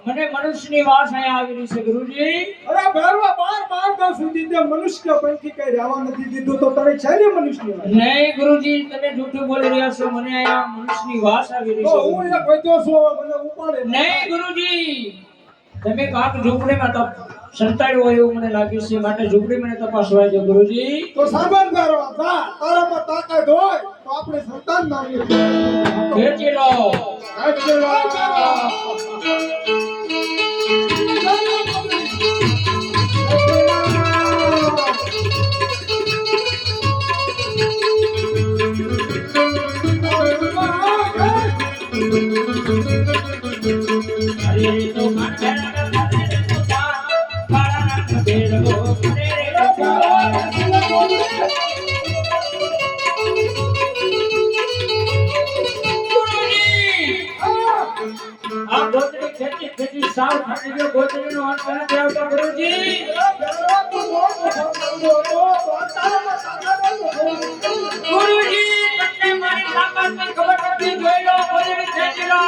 મને મનુષ્યની વાસ અહીંયા આવી રહી છે ગુરુજી. અરે ભેરવા બાર દસ સુધી તે મનુષ્ય પૈકી કઈ રહેવા નથી દીધું તો તને છે ને મનુષ્યની વાસ? નહીં ગુરુજી, તમે જૂઠું બોલી રહ્યા છો. મને અહીંયા મનુષ્યની વાસ આવી રહી છે. હું એ કહેતો છું મને ઉપાડે નહીં ગુરુજી, તમે કાક ઝૂંપડીમાં સંતાડ્યો હોય એવું મને લાગ્યું છે, માટે ઝૂંપડી મને તપાસવા છે ગુરુજી. તો સાબન ભેરવા જા, તારામાં તાકાત હોય તો આપણે સંતાન નામીએ ખેંચી લો. સાવ થાકી ગયો, ગોચરીનો અંત નથી આવતો ગુરુજી. ગુરુજી, તમને મારી તાકાતની ખબર નથી, જોઈ લો, ગોચરી ખેંચી લો.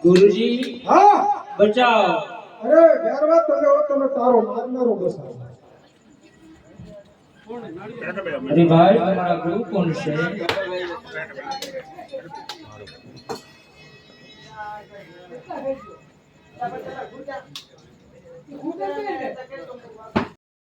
ગુરુજી, હા બચાવ. અરે ભેરવા તમે તારો મારનારો બસાવ. અરે ભાઈ, તમારા ગુરુ કોણ છે?